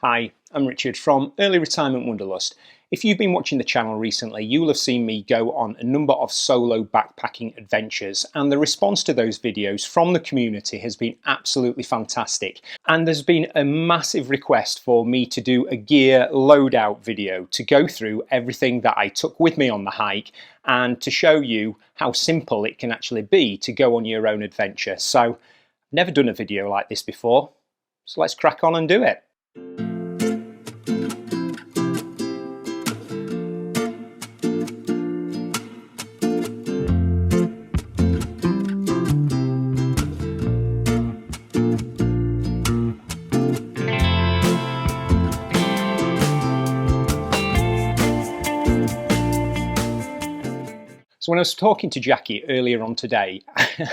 Hi, I'm Richard from Early Retirement Wanderlust. If you've been watching the channel recently, you'll have seen me go on a number of solo backpacking adventures, and the response to those videos from the community has been absolutely fantastic. And there's been a massive request for me to do a gear loadout video to go through everything that I took with me on the hike and to show you how simple it can actually be to go on your own adventure. So, I've never done a video like this before, so let's crack on and do it. So when I was talking to Jackie earlier on today,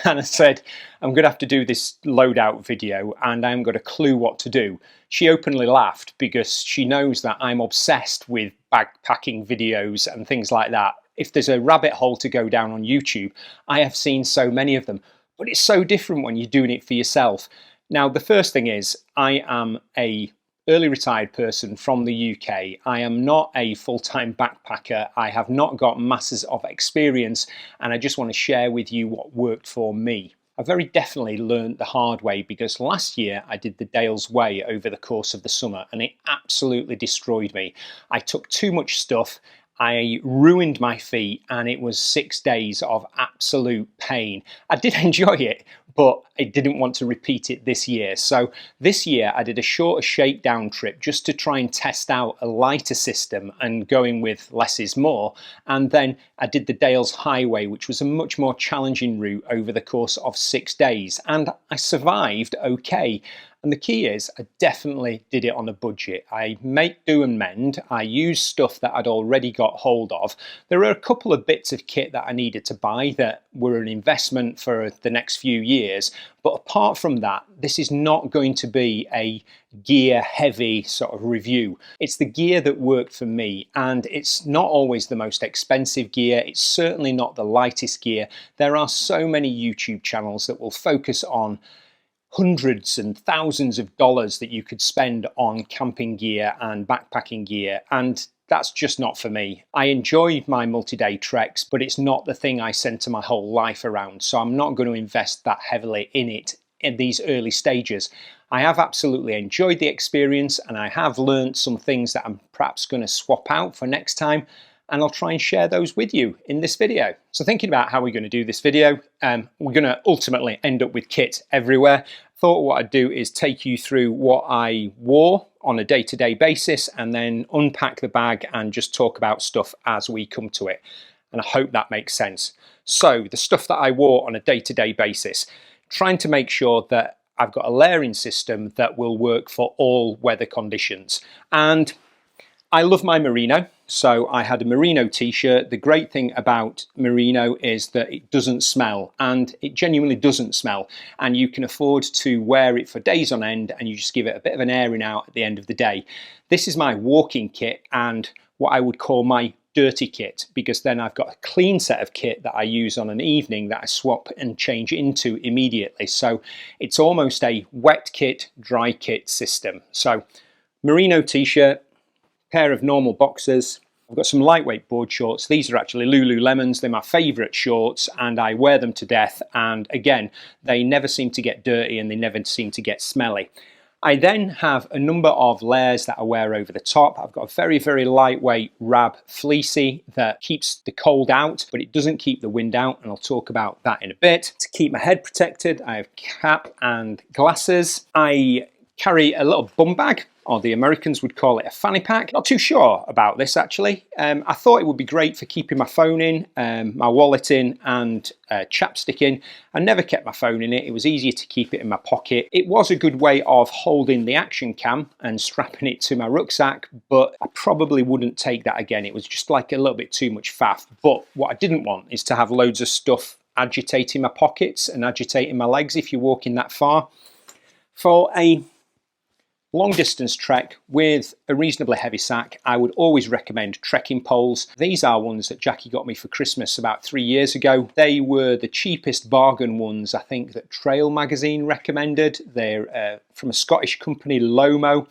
and I said, I'm going to have to do this loadout video and I haven't got a clue what to do, she openly laughed because she knows that I'm obsessed with backpacking videos and things like that. If there's a rabbit hole to go down on YouTube, I have seen so many of them, but it's so different when you're doing it for yourself. Now, the first thing is, I am a early retired person from the UK. I am not a full-time backpacker. I have not got masses of experience, and I just want to share with you what worked for me. I very definitely learned the hard way because last year I did the Dales way over the course of the summer and it absolutely destroyed me. I took too much stuff, I ruined my feet, and it was 6 days of absolute pain. I did enjoy it, but I didn't want to repeat it this year. So this year I did a shorter shakedown trip just to try and test out a lighter system and going with less is more. And then I did the Dales Highway, which was a much more challenging route over the course of 6 days. And I survived okay. And the key is I definitely did it on a budget. I make do and mend. I used stuff that I'd already got hold of. There are a couple of bits of kit that I needed to buy that were an investment for the next few years. But apart from that, this is not going to be a gear heavy sort of review. It's the gear that worked for me, and it's not always the most expensive gear. It's certainly not the lightest gear. There are so many YouTube channels that will focus on hundreds and thousands of dollars that you could spend on camping gear and backpacking gear, and that's just not for me. I enjoy my multi-day treks, but it's not the thing I centre my whole life around, so I'm not going to invest that heavily in it in these early stages. I have absolutely enjoyed the experience, and I have learned some things that I'm perhaps going to swap out for next time, and I'll try and share those with you in this video. So thinking about how we're going to do this video, we're going to ultimately end up with kit everywhere. Thought what I'd do is take you through what I wore on a day-to-day basis and then unpack the bag and just talk about stuff as we come to it. And I hope that makes sense. So the stuff that I wore on a day-to-day basis, trying to make sure that I've got a layering system that will work for all weather conditions. And I love my merino, so I had a merino t-shirt. The great thing about merino is that it doesn't smell, and it genuinely doesn't smell, and you can afford to wear it for days on end and you just give it a bit of an airing out at the end of the day. This is my walking kit and what I would call my dirty kit, because then I've got a clean set of kit that I use on an evening that I swap and change into immediately. So it's almost a wet kit, dry kit system. So merino t-shirt, pair of normal boxers. I've got some lightweight board shorts. These are actually Lululemons. They're my favourite shorts and I wear them to death. And again, they never seem to get dirty and they never seem to get smelly. I then have a number of layers that I wear over the top. I've got a very, very lightweight Rab fleecy that keeps the cold out, but it doesn't keep the wind out, and I'll talk about that in a bit. To keep my head protected, I have cap and glasses. I carry a little bum bag, or the Americans would call it a fanny pack. Not too sure about this actually. I thought it would be great for keeping my phone in, my wallet in, and chapstick in. I never kept my phone in it. It was easier to keep it in my pocket. It was a good way of holding the action cam and strapping it to my rucksack, but I probably wouldn't take that again. It was just like a little bit too much faff. But what I didn't want is to have loads of stuff agitating my pockets and agitating my legs if you're walking that far. For a long distance trek with a reasonably heavy sack, I would always recommend trekking poles. These are ones that Jackie got me for Christmas about 3 years ago. They were the cheapest bargain ones I think that Trail magazine recommended. They're from a Scottish company, Lomo.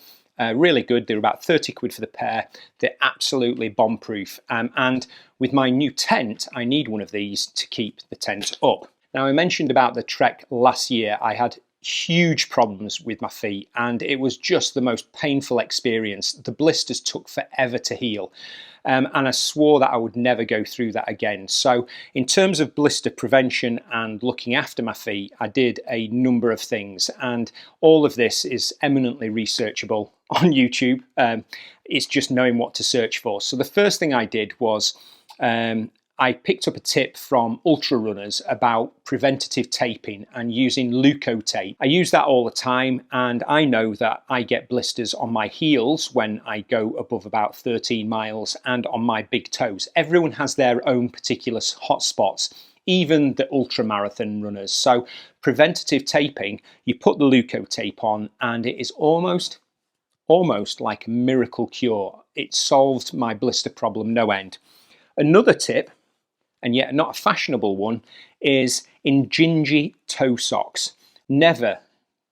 Really good. They're about 30 quid for the pair. They're absolutely bomb-proof. And with my new tent, I need one of these to keep the tent up. Now, I mentioned about the trek last year. I had huge problems with my feet, and it was just the most painful experience. The blisters took forever to heal. And I swore that I would never go through that again. So in terms of blister prevention and looking after my feet, I did a number of things, and all of this is eminently researchable on YouTube. It's just knowing what to search for. So the first thing I did was I picked up a tip from ultra runners about preventative taping and using Leukotape. I use that all the time, and I know that I get blisters on my heels when I go above about 13 miles and on my big toes. Everyone has their own particular hot spots, even the ultra marathon runners. So preventative taping, you put the Leukotape on and it is almost like a miracle cure. It solved my blister problem no end. Another tip, and yet not a fashionable one, is Injinji toe socks. Never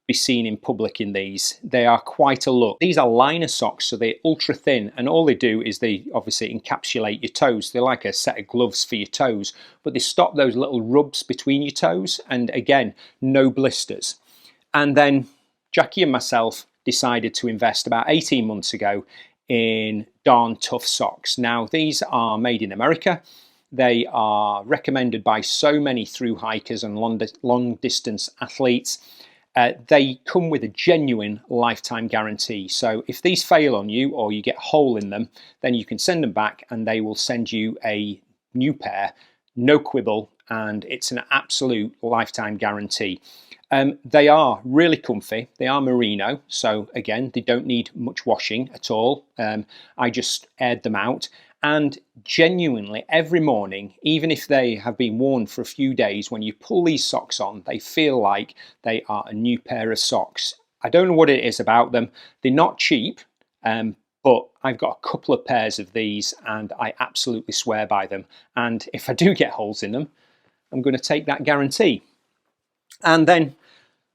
be seen in public in these. They are quite a look. These are liner socks, so they're ultra thin, and all they do is they obviously encapsulate your toes. They're like a set of gloves for your toes, but they stop those little rubs between your toes, and again, no blisters. And then Jackie and myself decided to invest about 18 months ago in Darn Tough socks. Now, these are made in America. They are recommended by so many thru hikers and long distance athletes. They come with a genuine lifetime guarantee. So if these fail on you or you get a hole in them, then you can send them back and they will send you a new pair, no quibble, and it's an absolute lifetime guarantee. They are really comfy. They are merino, so again, they don't need much washing at all. I just aired them out. And genuinely, every morning, even if they have been worn for a few days, when you pull these socks on, they feel like they are a new pair of socks. I don't know what it is about them. They're not cheap, but I've got a couple of pairs of these and I absolutely swear by them. And if I do get holes in them, I'm going to take that guarantee. And then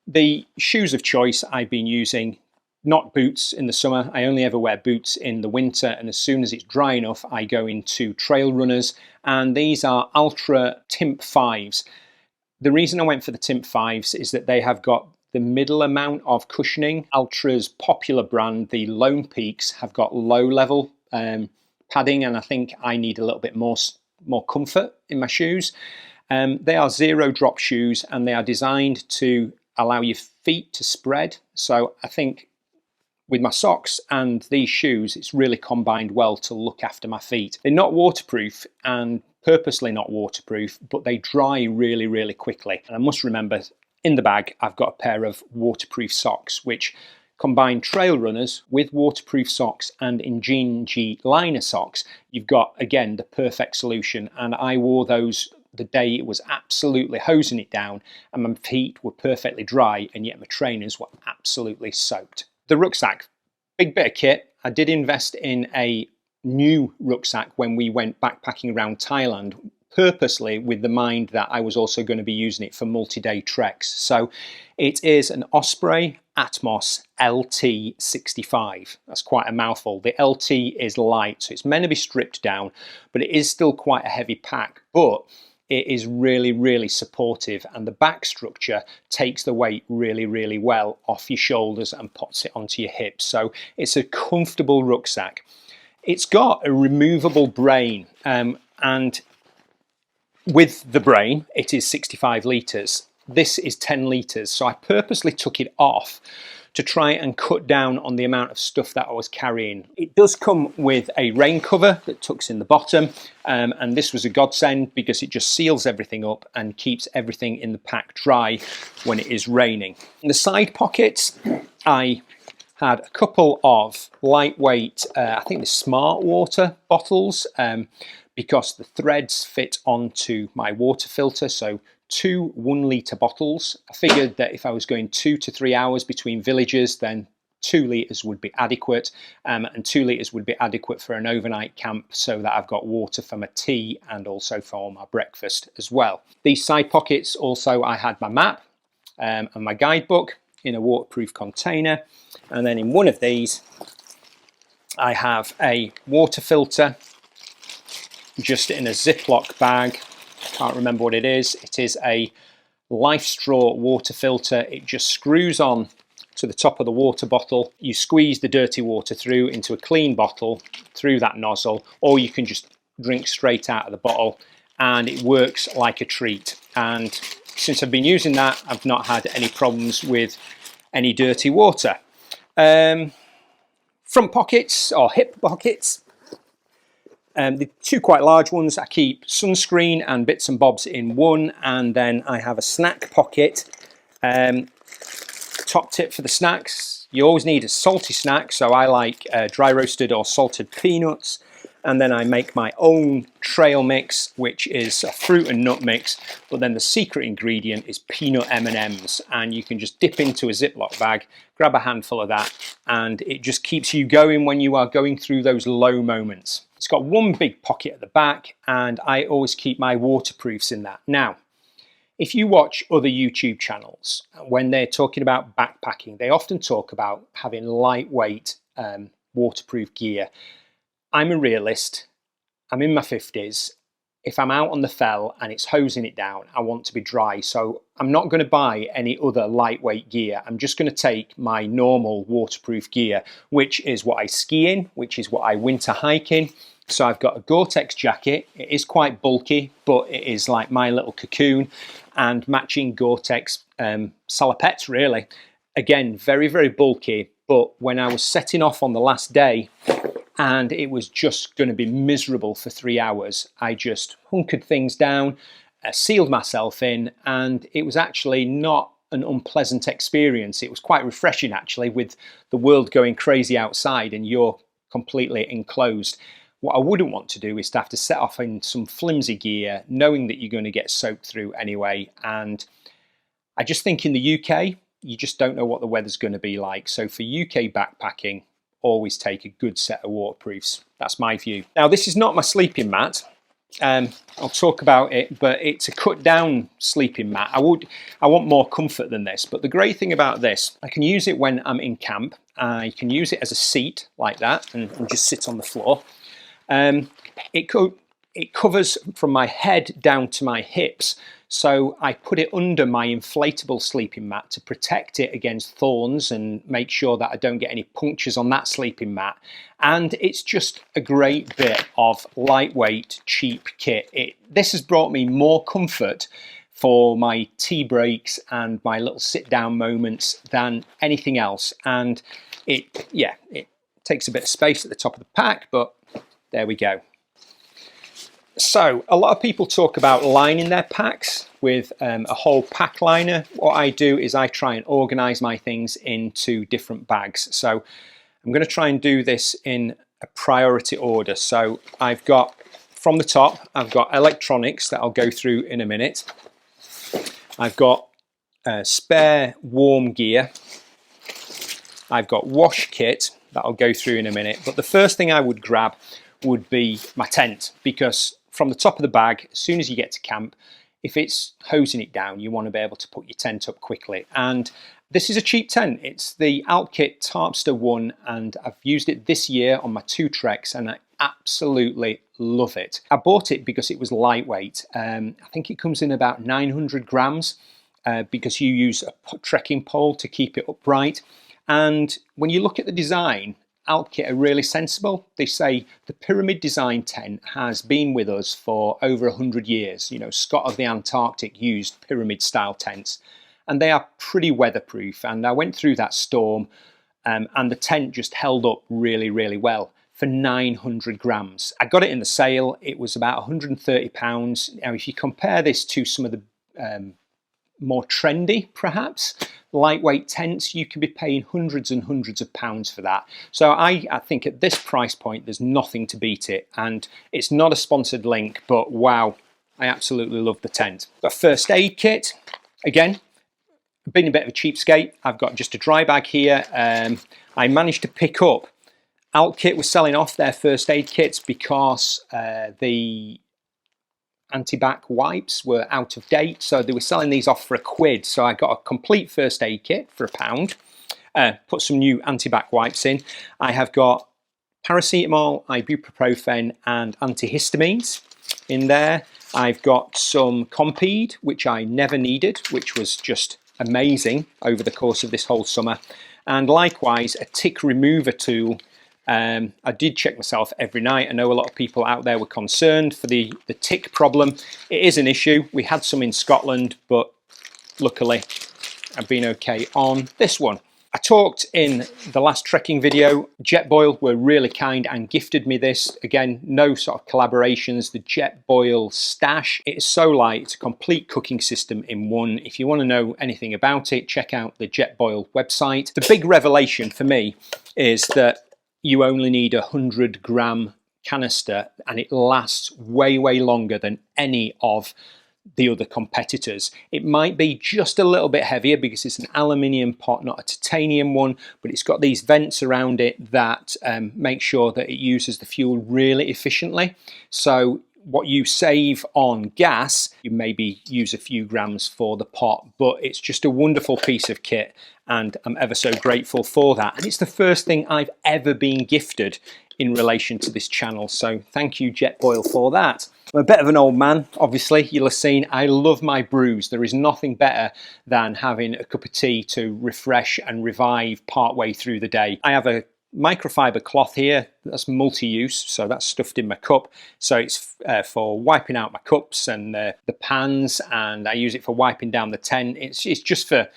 the shoes of choice I've been using, not boots in the summer. I only ever wear boots in the winter, and as soon as it's dry enough, I go into trail runners, and these are Ultra Timp 5s. The reason I went for the Timp 5s is that they have got the middle amount of cushioning. Ultra's popular brand, the Lone Peaks, have got low level padding, and I think I need a little bit more comfort in my shoes. They are zero drop shoes, and they are designed to allow your feet to spread. So I think with my socks and these shoes, it's really combined well to look after my feet. They're not waterproof, and purposely not waterproof, but they dry really, really quickly. And I must remember, in the bag, I've got a pair of waterproof socks, which combine trail runners with waterproof socks and Injinji liner socks. You've got, again, the perfect solution. And I wore those the day it was absolutely hosing it down, and my feet were perfectly dry, and yet my trainers were absolutely soaked. The rucksack, big bit of kit. I did invest in a new rucksack when we went backpacking around Thailand, purposely with the mind that I was also going to be using it for multi-day treks. So it is an Osprey Atmos LT65. That's quite a mouthful. The LT is light, so it's meant to be stripped down, but it is still quite a heavy pack. But it is really, really supportive, and the back structure takes the weight really, really well off your shoulders and puts it onto your hips. So it's a comfortable rucksack. It's got a removable brain, and with the brain, it is 65 litres. This is 10 litres, so I purposely took it off to try and cut down on the amount of stuff that I was carrying. It does come with a rain cover that tucks in the bottom, and this was a godsend because it just seals everything up and keeps everything in the pack dry when it is raining. In the side pockets, I had a couple of lightweight, I think the Smart Water bottles, because the threads fit onto my water filter, so 2 1-litre bottles. I figured that if I was going 2 to 3 hours between villages, then 2 litres would be adequate, and 2 litres would be adequate for an overnight camp, so that I've got water for my tea and also for my breakfast as well. These side pockets also, I had my map and my guidebook. in a waterproof container, and then in one of these I have a water filter just in a Ziploc bag. Can't remember what it is. It is a Life Straw water filter. It just screws on to the top of the water bottle. You squeeze the dirty water through into a clean bottle through that nozzle, or you can just drink straight out of the bottle, and it works like a treat. And since I've been using that, I've not had any problems with any dirty water. Front pockets or hip pockets. The two quite large ones, I keep sunscreen and bits and bobs in one, and then I have a snack pocket. Top tip for the snacks, you always need a salty snack, so I like dry roasted or salted peanuts, and then I make my own trail mix, which is a fruit and nut mix, but then the secret ingredient is peanut M&Ms, and you can just dip into a Ziploc bag, grab a handful of that, and it just keeps you going when you are going through those low moments. It's got one big pocket at the back, and I always keep my waterproofs in that. Now, if you watch other YouTube channels, when they're talking about backpacking, they often talk about having lightweight waterproof gear. I'm a realist. I'm in my 50s. If I'm out on the fell and it's hosing it down, I want to be dry. So I'm not going to buy any other lightweight gear. I'm just going to take my normal waterproof gear, which is what I ski in, which is what I winter hike in. So I've got a Gore-Tex jacket. It is quite bulky, but it is like my little cocoon, and matching Gore-Tex salopettes, really. Again, very, very bulky, but when I was setting off on the last day and it was just going to be miserable for 3 hours, I just hunkered things down, sealed myself in, and it was actually not an unpleasant experience. It was quite refreshing, actually, with the world going crazy outside and you're completely enclosed. What I wouldn't want to do is to have to set off in some flimsy gear, knowing that you're going to get soaked through anyway. And I just think in the UK, you just don't know what the weather's going to be like. So for UK backpacking, always take a good set of waterproofs. That's my view. Now, this is not my sleeping mat. I'll talk about it, but it's a cut down sleeping mat. I want more comfort than this, but the great thing about this, I can use it when I'm in camp. I can use it as a seat like that and just sit on the floor. It covers from my head down to my hips, so I put it under my inflatable sleeping mat to protect it against thorns and make sure that I don't get any punctures on that sleeping mat. And it's just a great bit of lightweight, cheap kit. This has brought me more comfort for my tea breaks and my little sit down moments than anything else. And it takes a bit of space at the top of the pack, but there we go. So a lot of people talk about lining their packs with a whole pack liner. What I do is I try and organize my things into different bags. So I'm going to try and do this in a priority order. So I've got, from the top, I've got electronics that I'll go through in a minute. I've got spare warm gear. I've got wash kit that I'll go through in a minute. But the first thing I would grab would be my tent, because from the top of the bag, as soon as you get to camp, if it's hosing it down, you want to be able to put your tent up quickly. And this is a cheap tent. It's the Alpkit Tarpster one, and I've used it this year on my 2 treks, and I absolutely love it. I bought it because it was lightweight. I think it comes in about 900 grams because you use a trekking pole to keep it upright. And when you look at the design, Alpkit are really sensible. They say the pyramid design tent has been with us for over 100 years. You know, Scott of the Antarctic used pyramid style tents, and they are pretty weatherproof. And I went through that storm and the tent just held up really, really well for 900 grams. I got it in the sale. It was about £130. Now, if you compare this to some of the more trendy, perhaps, lightweight tents, you can be paying hundreds and hundreds of pounds for that. So I think at this price point, there's nothing to beat it. And it's not a sponsored link, but wow, I absolutely love the tent. Got a first aid kit. Again, been a bit of a cheapskate. I've got just a dry bag here. I managed to pick up, Alpkit was selling off their first aid kits because the anti-back wipes were out of date, so they were selling these off for £1. So I got a complete first aid kit for £1. Put some new anti-back wipes in. I have got paracetamol, ibuprofen and antihistamines in there. I've got some Compeed, which I never needed, which was just amazing over the course of this whole summer. And likewise, a tick remover tool. I did check myself every night. I know a lot of people out there were concerned for the tick problem. It is an issue. We had some in Scotland, but luckily I've been okay on this one. I talked in the last trekking video. Jetboil were really kind and gifted me this. Again, no sort of collaborations. The Jetboil Stash. It is so light. It's a complete cooking system in one. If you want to know anything about it, check out the Jetboil website. The big revelation for me is that you only need a 100-gram canister and it lasts way, way longer than any of the other competitors. It might be just a little bit heavier because it's an aluminium pot, not a titanium one, but it's got these vents around it that make sure that it uses the fuel really efficiently. So what you save on gas, you maybe use a few grams for the pot, but it's just a wonderful piece of kit and I'm ever so grateful for that. And it's the first thing I've ever been gifted in relation to this channel, so thank you Jetboil for that. I'm a bit of an old man, obviously, you'll have seen. I love my brews. There is nothing better than having a cup of tea to refresh and revive partway through the day. I have a microfiber cloth here that's multi-use, so that's stuffed in my cup, so it's for wiping out my cups and the pans, and I use it for wiping down the tent. It's just for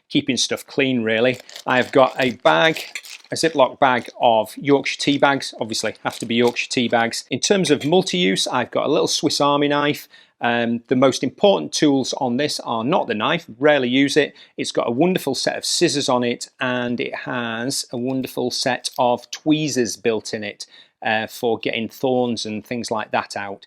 keeping stuff clean, really. I've got a bag, a Ziploc bag of Yorkshire tea bags. Obviously have to be Yorkshire tea bags. In terms of multi-use, I've got a little Swiss Army knife. The most important tools on this are not the knife, rarely use it. It's got a wonderful set of scissors on it and it has a wonderful set of tweezers built in it for getting thorns and things like that out.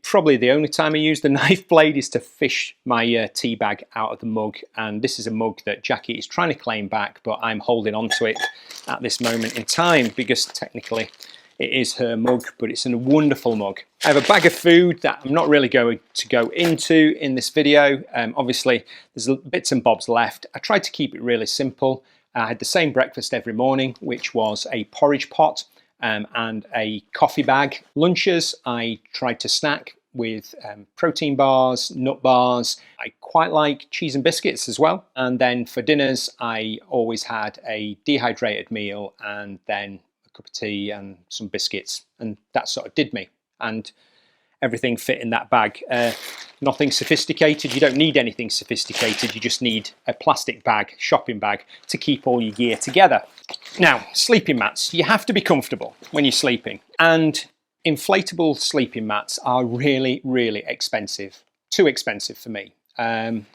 Probably the only time I use the knife blade is to fish my tea bag out of the mug, and this is a mug that Jackie is trying to claim back, but I'm holding on to it at this moment in time because technically it is her mug, but it's a wonderful mug. I have a bag of food that I'm not really going to go into in this video. Obviously there's bits and bobs left. I tried to keep it really simple. I had the same breakfast every morning, which was a porridge pot and a coffee bag. Lunches, I tried to snack with protein bars, nut bars. I quite like cheese and biscuits as well. And then for dinners, I always had a dehydrated meal and then a cup of tea and some biscuits. And that sort of did me. And everything fit in that bag. Nothing sophisticated. You don't need anything sophisticated. You just need a plastic bag, shopping bag, to keep all your gear together. Now, sleeping mats. You have to be comfortable when you're sleeping. And inflatable sleeping mats are really, really expensive. Too expensive for me. And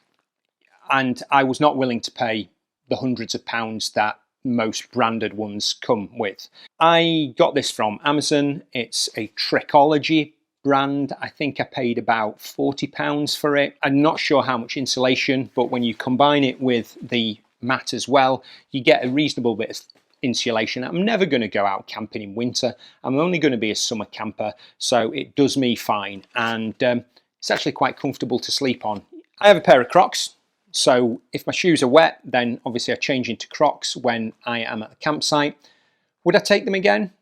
I was not willing to pay the hundreds of pounds that most branded ones come with. I got this from Amazon. It's a Trekology brand. I think I paid about £40 for it. I'm not sure how much insulation, but when you combine it with the mat as well, you get a reasonable bit of insulation. I'm never going to go out camping in winter. I'm only going to be a summer camper, so it does me fine, and it's actually quite comfortable to sleep on. I have a pair of Crocs, so if my shoes are wet, then obviously I change into Crocs when I am at the campsite. Would I take them again?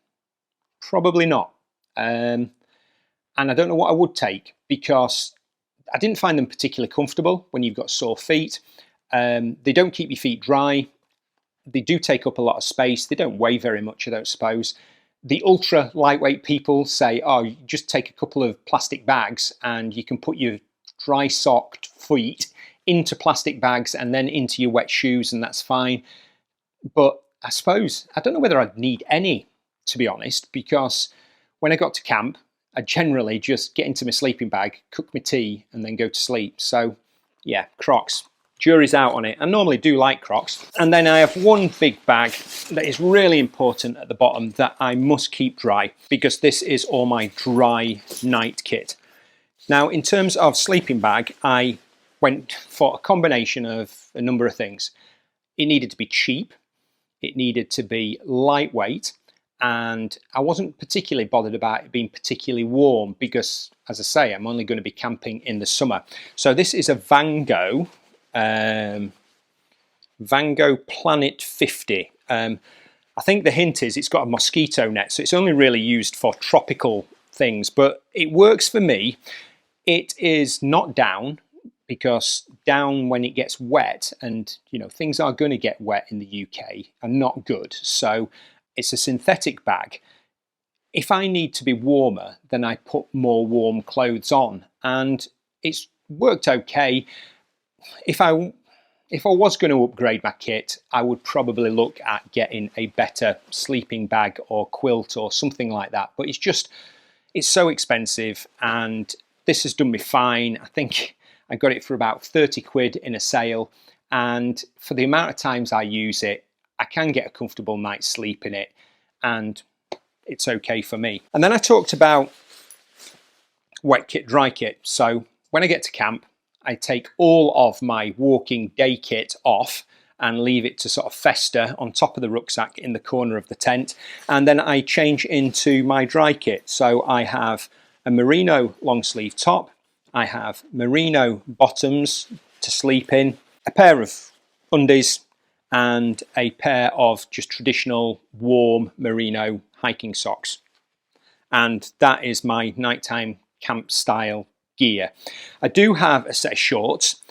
Probably not. And I don't know what I would take because I didn't find them particularly comfortable when you've got sore feet. They don't keep your feet dry. They do take up a lot of space. They don't weigh very much, I don't suppose. The ultra lightweight people say, oh, you just take a couple of plastic bags and you can put your dry socked feet into plastic bags and then into your wet shoes, and that's fine. But I suppose, I don't know whether I'd need any, to be honest, because when I got to camp, I generally just get into my sleeping bag, cook my tea, and then go to sleep. So yeah, Crocs. Jury's out on it. I normally do like Crocs. And then I have one big bag that is really important at the bottom that I must keep dry, because this is all my dry night kit. Now, in terms of sleeping bag, I went for a combination of a number of things. It needed to be cheap. It needed to be lightweight. and I wasn't particularly bothered about it being particularly warm because, as I say, I'm only going to be camping in the summer. So this is a Vango Planet 50. I think the hint is it's got a mosquito net, so it's only really used for tropical things, but it works for me. It is not down, because down when it gets wet, and you know things are going to get wet in the UK, are not good. So it's a synthetic bag. If I need to be warmer, then I put more warm clothes on, and it's worked okay. If I was going to upgrade my kit, I would probably look at getting a better sleeping bag or quilt or something like that. But it's so expensive, and this has done me fine. I think I got it for about 30 quid in a sale, and for the amount of times I use it, I can get a comfortable night's sleep in it, and it's okay for me. And then I talked about wet kit, dry kit. So when I get to camp, I take all of my walking day kit off and leave it to sort of fester on top of the rucksack in the corner of the tent. And then I change into my dry kit. So I have a merino long sleeve top, I have merino bottoms to sleep in, a pair of undies, and a pair of just traditional warm merino hiking socks. And that is my nighttime camp style gear. I do have a set of shorts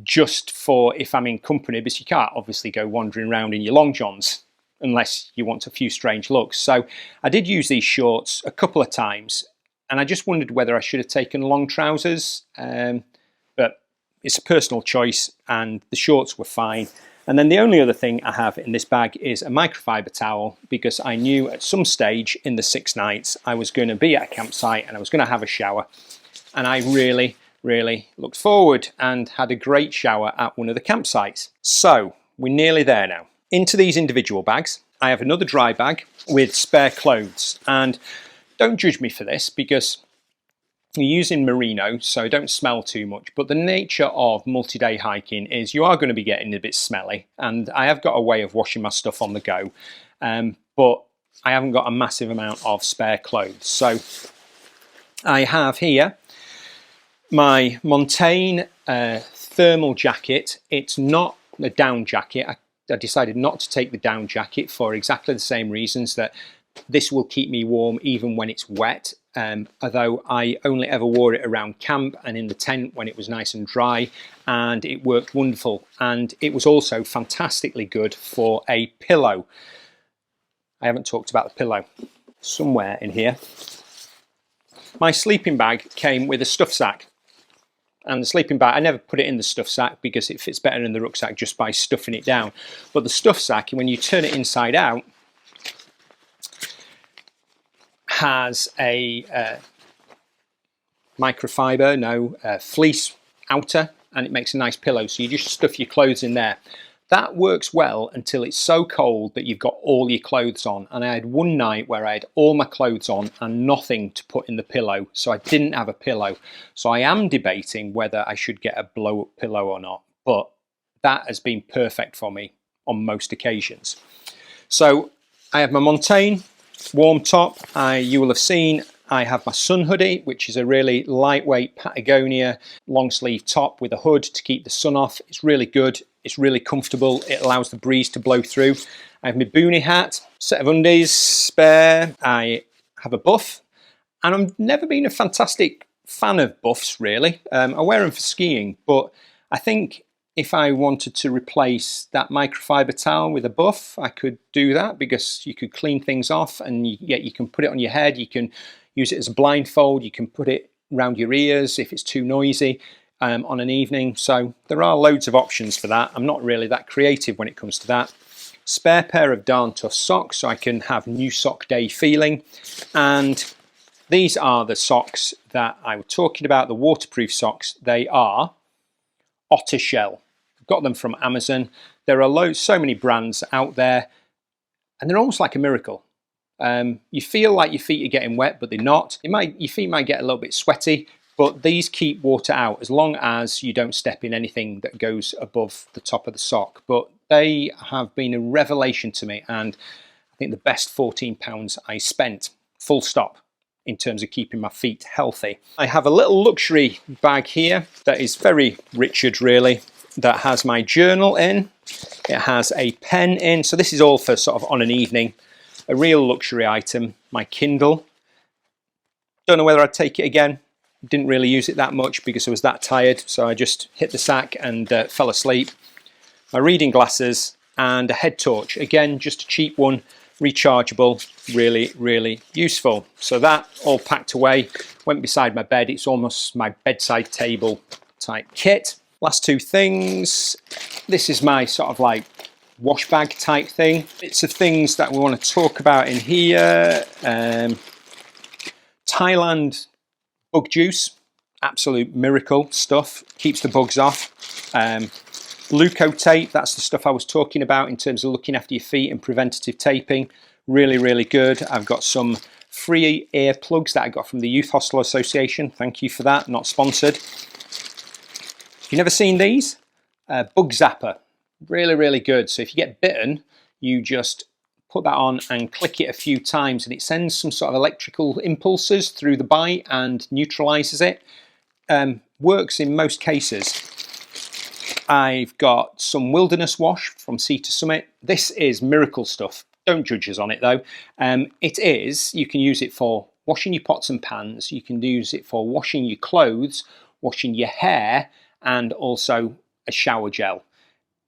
just for if I'm in company, because you can't obviously go wandering around in your long johns unless you want a few strange looks. So I did use these shorts a couple of times, and I just wondered whether I should have taken long trousers, but it's a personal choice, and the shorts were fine. And then the only other thing I have in this bag is a microfiber towel, because I knew at some stage in the 6 nights I was going to be at a campsite and I was going to have a shower. And I really looked forward and had a great shower at one of the campsites. So we're nearly there now. Into these individual bags, I have another dry bag with spare clothes. And don't judge me for this, because you're using merino, so don't smell too much. But the nature of multi-day hiking is you are going to be getting a bit smelly. And I have got a way of washing my stuff on the go. But I haven't got a massive amount of spare clothes. So I have here my Montane thermal jacket. It's not a down jacket. I decided not to take the down jacket for exactly the same reasons, that this will keep me warm even when it's wet. Although I only ever wore it around camp and in the tent when it was nice and dry, and it worked wonderful. And it was also fantastically good for a pillow. I haven't talked about the pillow. Somewhere in here. My sleeping bag came with a stuff sack. And the sleeping bag, I never put it in the stuff sack because it fits better in the rucksack just by stuffing it down. But the stuff sack, when you turn it inside out, has a microfiber, fleece outer, and it makes a nice pillow. So you just stuff your clothes in there. That works well until it's so cold that you've got all your clothes on. And I had one night where I had all my clothes on and nothing to put in the pillow. So I didn't have a pillow. So I am debating whether I should get a blow-up pillow or not. But that has been perfect for me on most occasions. So I have my Montane warm top. You will have seen I have my sun hoodie, which is a really lightweight Patagonia long sleeve top with a hood to keep the sun off. It's really good. It's really comfortable. It allows the breeze to blow through. I have my boonie hat, set of undies spare. I have a buff, and I've never been a fantastic fan of buffs really. I wear them for skiing, but I think if I wanted to replace that microfiber towel with a buff, I could do that, because you could clean things off, and you can put it on your head. You can use it as a blindfold. You can put it around your ears if it's too noisy on an evening. So there are loads of options for that. I'm not really that creative when it comes to that. Spare pair of darn tough socks so I can have new sock day feeling. And these are the socks that I was talking about, the waterproof socks. They are Otter Shell. Got them from Amazon. There are so many brands out there, and they're almost like a miracle. You feel like your feet are getting wet, but they're not. Your feet might get a little bit sweaty, but these keep water out as long as you don't step in anything that goes above the top of the sock. But they have been a revelation to me, and I think the best £14 I spent, full stop, in terms of keeping my feet healthy. I have a little luxury bag here that is very Richard really, that has my journal in, it has a pen in, so this is all for sort of on an evening. A real luxury item, my Kindle. Don't know whether I'd take it again. Didn't really use it that much because I was that tired, so I just hit the sack and fell asleep. My reading glasses and a head torch. Again, just a cheap one, rechargeable, really, really useful. So that all packed away, went beside my bed. It's almost my bedside table type kit. Last two things. This is my sort of like wash bag type thing. It's the things that we want to talk about in here. Thailand bug juice, absolute miracle stuff, keeps the bugs off. Leuco tape, that's the stuff I was talking about in terms of looking after your feet and preventative taping. Really, really good. I've got some free ear plugs that I got from the Youth Hostel Association. Thank you for that, not sponsored. You've never seen these? Bug zapper, really, really good. So if you get bitten, you just put that on and click it a few times and it sends some sort of electrical impulses through the bite and neutralizes it. Works in most cases. I've got some wilderness wash from Sea to Summit. This is miracle stuff. Don't judge us on it though. It is, you can use it for washing your pots and pans. You can use it for washing your clothes, washing your hair, and also a shower gel.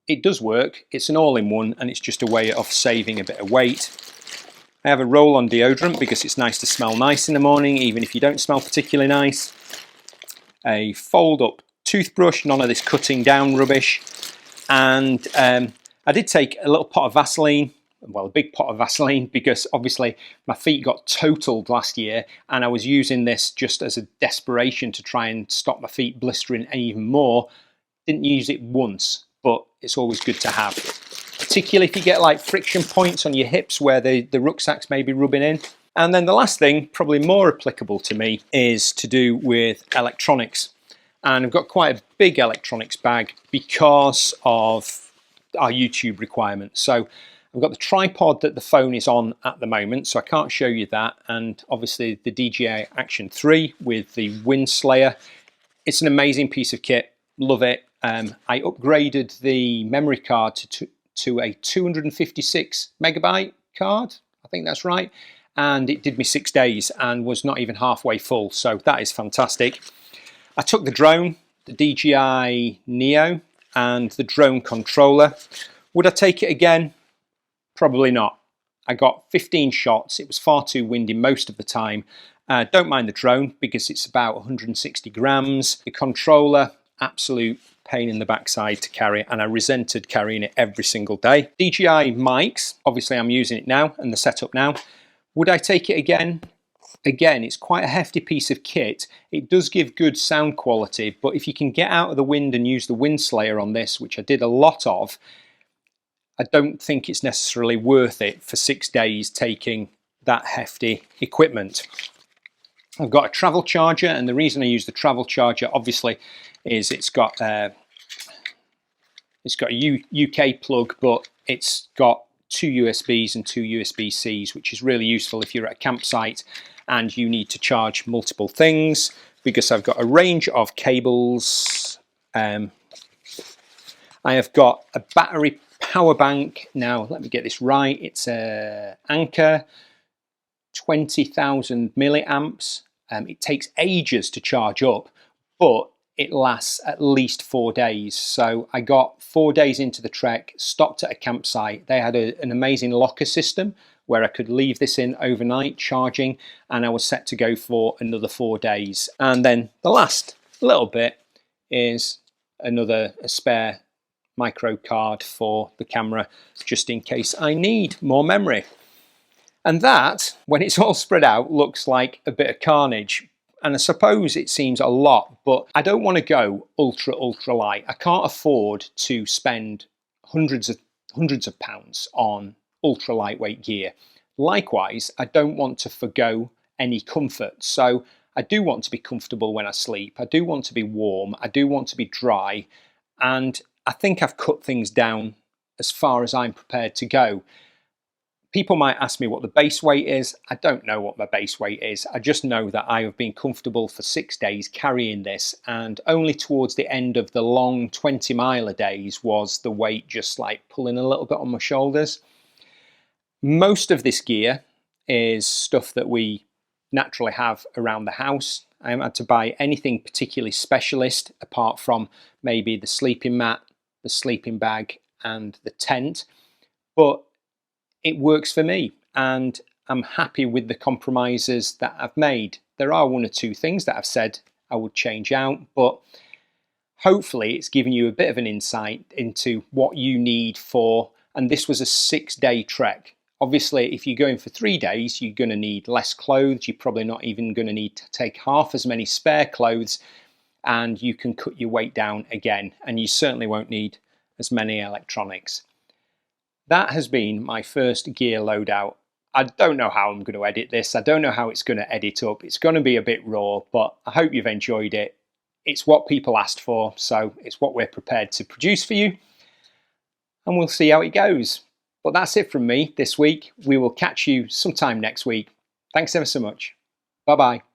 It does work, it's an all-in-one, and it's just a way of saving a bit of weight. I have a roll-on deodorant because it's nice to smell nice in the morning, even if you don't smell particularly nice. A fold-up toothbrush, none of this cutting down rubbish. And I did take a little pot of Vaseline, well, a big pot of Vaseline, because obviously my feet got totaled last year, and I was using this just as a desperation to try and stop my feet blistering even more. Didn't use it once, but it's always good to have, particularly if you get like friction points on your hips where the rucksacks may be rubbing in. And then the last thing, probably more applicable to me, is to do with electronics. And I've got quite a big electronics bag because of our YouTube requirements. So I've got the tripod that the phone is on at the moment, so I can't show you that. And obviously the DJI Action 3 with the Wind Slayer. It's an amazing piece of kit, love it. I upgraded the memory card to a 256 megabyte card, I think that's right. And it did me 6 days and was not even halfway full, so that is fantastic. I took the drone, the DJI Neo, and the drone controller. Would I take it again? Probably not. I got 15 shots. It was far too windy most of the time. Don't mind the drone because it's about 160 grams. The controller, absolute pain in the backside to carry, and I resented carrying it every single day. DJI mics, obviously I'm using it now and the setup now. Would I take it again? Again, it's quite a hefty piece of kit. It does give good sound quality, but if you can get out of the wind and use the Wind Slayer on this, which I did a lot of, I don't think it's necessarily worth it for 6 days taking that hefty equipment. I've got a travel charger, and the reason I use the travel charger obviously is it's got a UK plug, but it's got 2 USBs and 2 USB-Cs, which is really useful if you're at a campsite and you need to charge multiple things, because I've got a range of cables. I have got a battery power bank. Now, let me get this right. It's a Anker 20,000 milliamps. It takes ages to charge up, but it lasts at least 4 days. So I got 4 days into the trek, stopped at a campsite. They had an amazing locker system where I could leave this in overnight charging, and I was set to go for another 4 days. And then the last little bit is a spare micro card for the camera, just in case I need more memory. And that, when it's all spread out, looks like a bit of carnage. And I suppose it seems a lot, but I don't want to go ultra light. I can't afford to spend hundreds of pounds on ultra lightweight gear. Likewise, I don't want to forgo any comfort. So I do want to be comfortable when I sleep. I do want to be warm. I do want to be dry. And I think I've cut things down as far as I'm prepared to go. People might ask me what the base weight is. I don't know what my base weight is. I just know that I have been comfortable for 6 days carrying this, and only towards the end of the long 20-miler days was the weight just like pulling a little bit on my shoulders. Most of this gear is stuff that we naturally have around the house. I haven't had to buy anything particularly specialist apart from maybe the sleeping mat, the sleeping bag and the tent, but it works for me and I'm happy with the compromises that I've made. There are one or two things that I've said I would change out, but hopefully it's given you a bit of an insight into what you need for, and this was a 6-day trek. Obviously, if you're going for 3 days, you're going to need less clothes. You're probably not even going to need to take half as many spare clothes, and you can cut your weight down again, and you certainly won't need as many electronics. That has been my first gear loadout. I don't know how I'm going to edit this. I don't know how it's going to edit up. It's going to be a bit raw, but I hope you've enjoyed it. It's what people asked for, so it's what we're prepared to produce for you, and we'll see how it goes. But that's it from me this week. We will catch you sometime next week. Thanks ever so much. Bye-bye.